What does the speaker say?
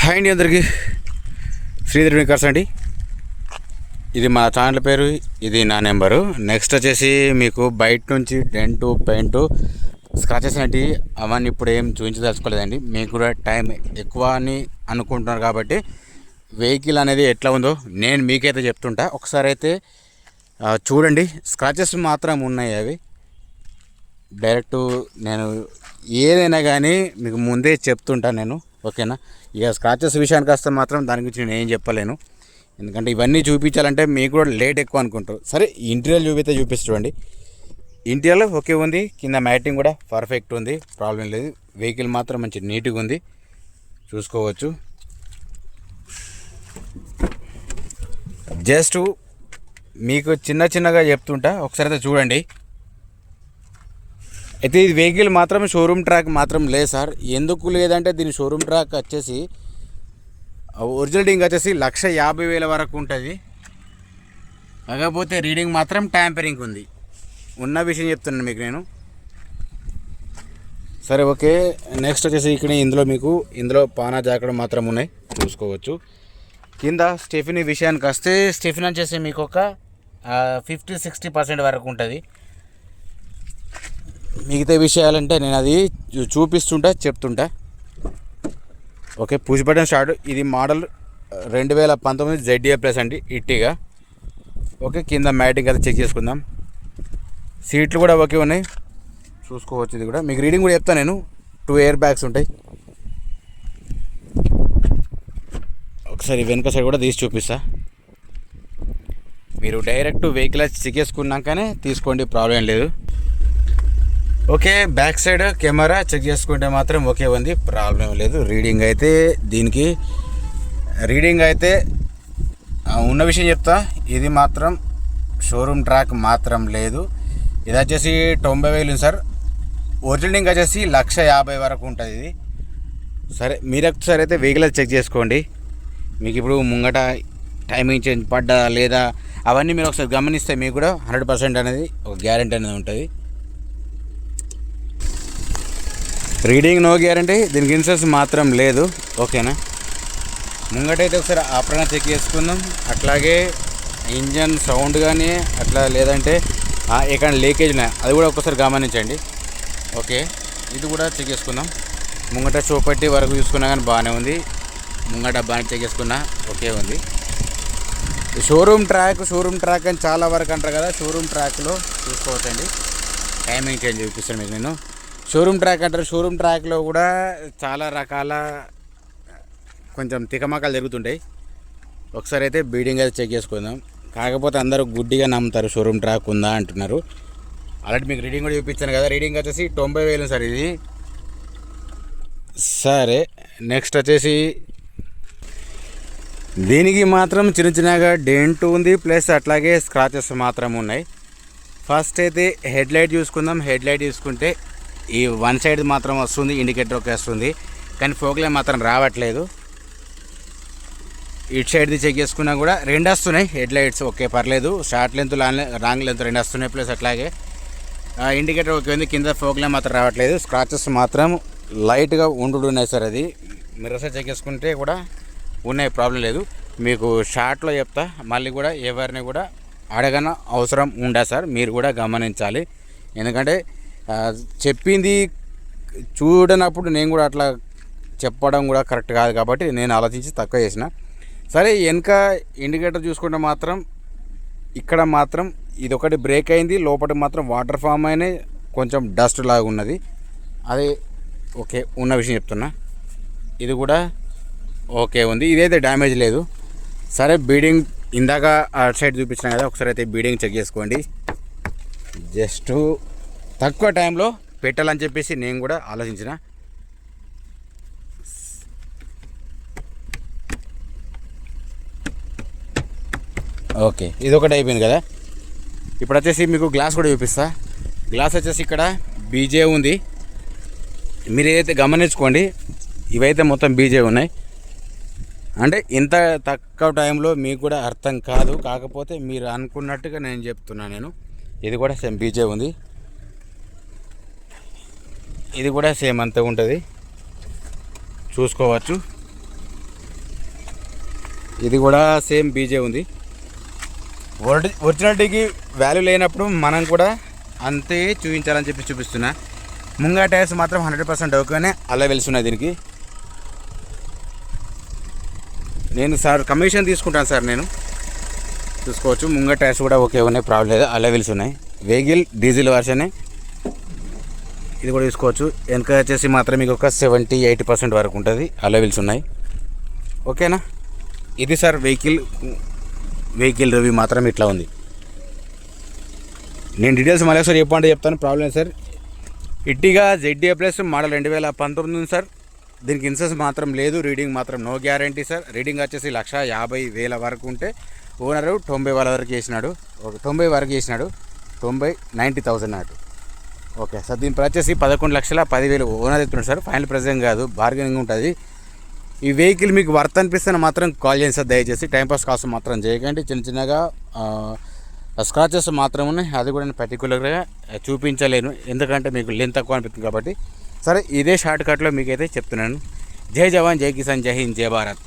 Hi అండి అందరికీ, శ్రీధర్ వినికర్స్ అండి. ఇది మా ఛానల్ పేరు, ఇది నా నెంబరు. నెక్స్ట్ వచ్చేసి మీకు బయట నుంచి డెంటు పెయింటు స్క్రాచెస్ అనేవి అవన్నీ ఇప్పుడు ఏం చూపించదలుచుకోలేదండి. మీకు కూడా టైం ఎక్కువ అని అనుకుంటున్నారు కాబట్టి వెహికల్ అనేది ఎట్లా ఉందో నేను మీకైతే చెప్తుంటా. ఒకసారి అయితే చూడండి. స్క్రాచెస్ మాత్రం ఉన్నాయి, అవి డైరెక్ట్ నేను ఏదైనా కానీ మీకు ముందే చెప్తుంటాను నేను, ఓకేనా. ఇక స్క్రాచెస్ విషయానికి వస్తే మాత్రం దాని గురించి నేను ఏం చెప్పలేను, ఎందుకంటే ఇవన్నీ చూపించాలంటే మీకు కూడా లేట్ ఎక్కువ అనుకుంటారు. సరే, ఇంటీరియర్ చూపిస్తుండీ. ఇంటీరియర్లో ఓకే ఉంది, కింద మ్యాటింగ్ కూడా పర్ఫెక్ట్ ఉంది, ప్రాబ్లం లేదు. వెహికల్ మాత్రం మంచి నీట్గా ఉంది, చూసుకోవచ్చు. జస్ట్ మీకు చిన్నగా చెప్తుంటా, ఒకసారి అయితే చూడండి. అయితే ఇది వెహికల్ మాత్రం షోరూమ్ ట్రాక్ మాత్రం లేదు సార్. ఎందుకు లేదంటే దీని షోరూమ్ ట్రాక్ వచ్చేసి ఒరిజినల్ రీడింగ్ వచ్చేసి 1,50,000 వరకు ఉంటుంది. కాకపోతే రీడింగ్ మాత్రం ట్యాంపరింగ్ ఉంది. ఉన్న విషయం చెప్తున్నాను మీకు నేను. సరే ఓకే. నెక్స్ట్ వచ్చేసి ఇక్కడ ఇందులో పానా జాకెట్ మాత్రం ఉన్నాయి, చూసుకోవచ్చు. కింద స్టెఫినీ విషయానికి వస్తే స్టెఫినీ వచ్చేసి మీకు ఒక 50-60% వరకు ఉంటుంది. మిగతా విషయాలంటే నేను అది చూపిస్తుంటా, చెప్తుంటా. Okay, push button start. ఇది మోడల్ 2019 ZA+ అండి, ఇట్టిగా. ఓకే, కింద మ్యాటింగ్ అయితే చెక్ చేసుకుందాం. సీట్లు కూడా ఓకే ఉన్నాయి, చూసుకోవచ్చు. ఇది కూడా మీకు రీడింగ్ కూడా చెప్తాను నేను. 2 ఎయిర్ బ్యాగ్స్ ఉంటాయి. ఒకసారి వెనుక సైడ్ కూడా తీసి చూపిస్తా. మీరు డైరెక్ట్ వెహికల్ చెక్ చేసుకున్నాకనే తీసుకోండి, ప్రాబ్లం ఏం లేదు. Okay, back side camera check చేసుకుంటే మాత్రం ఓకే ఉంది, ప్రాబ్లం లేదు. రీడింగ్ అయితే ఉన్న విషయం చెప్తా. ఇది మాత్రం షోరూమ్ ట్రాక్ మాత్రం లేదు. ఇది వచ్చేసి 90,000 సార్. ఒరిజినల్ వచ్చేసి 1,50,000 వరకు ఉంటుంది ఇది. సరే, మీరు ఒకసారి అయితే వెహికల్ చెక్ చేసుకోండి. మీకు ఇప్పుడు ముంగట టైమింగ్ చేంజ్ పడ్డా లేదా అవన్నీ మీరు ఒకసారి గమనిస్తే మీకు కూడా 100% అనేది ఒక గ్యారెంటీ అనేది ఉంటుంది. రీడింగ్ నో గ్యారంటీ, దీనికి ఇన్సూరెన్స్ మాత్రం లేదు, ఓకేనా. ముంగటైతే ఒకసారి ఆపరణ చెక్ చేసుకుందాం. అట్లాగే ఇంజన్ సౌండ్ కానీ అట్లా లేదంటే ఎక్కడ లీకేజ్ ఉన్నాయి అది కూడా ఒకసారి గమనించండి. ఓకే, ఇది కూడా చెక్ చేసుకుందాం. ముంగట చూపట్టి వరకు చూసుకున్నా కానీ బాగానే ఉంది. ముంగట బాగా చెక్ చేసుకున్నా ఓకే ఉంది. షోరూమ్ ట్రాక్ అని చాలా వరకు అంటారు కదా. షోరూమ్ ట్రాక్లో చూసుకోవచ్చండి. టైమింగ్ చేంజ్ చూపిస్తాను మీకు నేను. షోరూమ్ ట్రాక్ అంటారు. షోరూమ్ ట్రాక్లో కూడా చాలా రకాల కొంచెం తికమకాలు జరుగుతుంటాయి. ఒకసారి అయితే బీడింగ్ అయితే చెక్ చేసుకుందాం. కాకపోతే అందరూ గుడ్డిగా నమ్ముతారు, షోరూమ్ ట్రాక్ ఉందా అంటున్నారు. అలాంటి మీకు రీడింగ్ కూడా చూపించాను కదా. రీడింగ్ వచ్చేసి 90,000 సార్ ఇది. సరే, నెక్స్ట్ వచ్చేసి దీనికి మాత్రం చిన్నగా డెంట్ ఉంది, ప్లస్ అట్లాగే స్క్రాచెస్ మాత్రం ఉన్నాయి. ఫస్ట్ అయితే హెడ్ లైట్ చూసుకుందాం. హెడ్ లైట్ చూసుకుంటే ఈ వన్ సైడ్ మాత్రం వస్తుంది, ఇండికేటర్ ఒకే వస్తుంది, కానీ ఫోక్లైట్ మాత్రం రావట్లేదు. ఇటు సైడ్ది చెక్ చేసుకున్నా కూడా 2 వస్తున్నాయి హెడ్ లైట్స్, ఓకే పర్లేదు. షార్ట్ లెంత్ రాంగ్ లెంత్ 2 వస్తున్నాయి, ప్లస్ అట్లాగే ఇండికేటర్ ఓకే ఉంది. కింద ఫోక్లైట్ మాత్రం రావట్లేదు. స్క్రాచెస్ మాత్రం లైట్గా ఉన్నాయి సార్. అది మిర్రర్స్ చెక్ చేసుకుంటే కూడా ఉన్నాయి, ప్రాబ్లం లేదు. మీకు షార్ట్లో చెప్తా, మళ్ళీ కూడా ఎవరిని కూడా అడగన అవసరం ఉండదు సార్. మీరు కూడా గమనించాలి, ఎందుకంటే చెప్పింది చూడనప్పుడు నేను కూడా అట్లా చెప్పడం కూడా కరెక్ట్ కాదు కాబట్టి నేను ఆలోచించి తక్కువ చేసిన. సరే, వెనక ఇండికేటర్ చూసుకుంటే మాత్రం ఇక్కడ మాత్రం ఇది ఒకటి బ్రేక్ అయింది, లోపల మాత్రం వాటర్ ఫామ్ అయిన కొంచెం డస్ట్ లాగా ఉన్నది. అది ఓకే ఉన్న విషయం చెప్తున్నా. ఇది కూడా ఓకే ఉంది, ఇదైతే డ్యామేజ్ లేదు. సరే, బీడింగ్ ఇందాక అటు సైడ్ చూపించిన కదా, ఒకసారి అయితే బీడింగ్ చెక్ చేసుకోండి. జస్ట్ తక్కువ టైంలో పెట్టాలని చెప్పేసి నేను కూడా ఆలోచించిన. ఓకే, ఇది ఒకటి అయిపోయింది కదా. ఇప్పుడు వచ్చేసి మీకు గ్లాస్ కూడా చూపిస్తా. గ్లాస్ వచ్చేసి ఇక్కడ బీజే ఉంది. మీరు ఏదైతే గమనించుకోండి, ఇవైతే మొత్తం బీజే ఉన్నాయి. అంటే ఇంత తక్కువ టైంలో మీకు కూడా అర్థం కాదు, కాకపోతే మీరు అనుకున్నట్టుగా నేను చెప్తున్నా నేను. ఇది కూడా సేమ్ బీజే ఉంది. ఇది కూడా సేమ్ అంతే ఉంటుంది, చూసుకోవచ్చు. ఇది కూడా సేమ్ బీజే ఉంది. ఒరిజినాలిటీకి వాల్యూ లేనప్పుడు మనం కూడా అంతే చూపించాలని చెప్పి చూపిస్తున్నా. ముంగా టైర్స్ మాత్రం 100% ఓకేనే అలా వెళ్తున్నాయి. దీనికి నేను సార్ కమిషన్ తీసుకుంటాను సార్, నేను చూసుకోవచ్చు. ముంగ టైర్స్ కూడా ఓకే ఉన్నాయి, ప్రాబ్లం లేదు, అలెవెల్స్ ఉన్నాయి. వెహికల్ డీజిల్ వర్షనే, ఇది కూడా చూసుకోవచ్చు. వెనక వచ్చేసి మాత్రం మీకు ఒక 70-80% వరకు ఉంటుంది, అలెవెల్స్ ఉన్నాయి. ఓకేనా, ఇది సార్ వెహికల్ రివ్యూ మాత్రం ఇట్లా ఉంది. నేను డీటెయిల్స్ మళ్ళీ ఒకసారి చెప్పండి చెప్తాను, ప్రాబ్లం లేదు సార్. ఇట్టిగా ZA ప్లస్ మోడల్ 2019 ఉంది సార్. దీనికి ఇన్సూరెన్స్ మాత్రం లేదు, రీడింగ్ మాత్రం నో గ్యారంటీ సార్. రీడింగ్ వచ్చేసి 1,50,000 వరకు ఉంటే ఓనరు 90,000 వరకు చేసినాడు, 90 వరకు చేసినాడు, 90,000 నాటు. ఓకే సార్, దీని ప్రైస్ వచ్చేసి 11,10,000 ఓనర్ ఎత్తున్నాడు సార్. ఫైనల్ ప్రైస్ కాదు, బార్గెనింగ్ ఉంటుంది. ఈ వెహికల్ మీకు వర్త్ అనిపిస్తే మాత్రం కాల్ చేయండి సార్, దయచేసి టైంపాస్ కాస్ట్ మాత్రం చేయకండి. చిన్నగా స్క్రాచెస్ మాత్రం ఉన్నాయి, అది కూడా నేను పర్టికులర్గా చూపించలేను ఎందుకంటే మీకు లెంత్ తక్కువ అనిపిస్తుంది కాబట్టి. సరే, ఇదే షార్ట్ కట్లో మీకైతే చెప్తున్నాను. జై జవాన్, జై కిసాన్, జై హింద్, జై భారత్.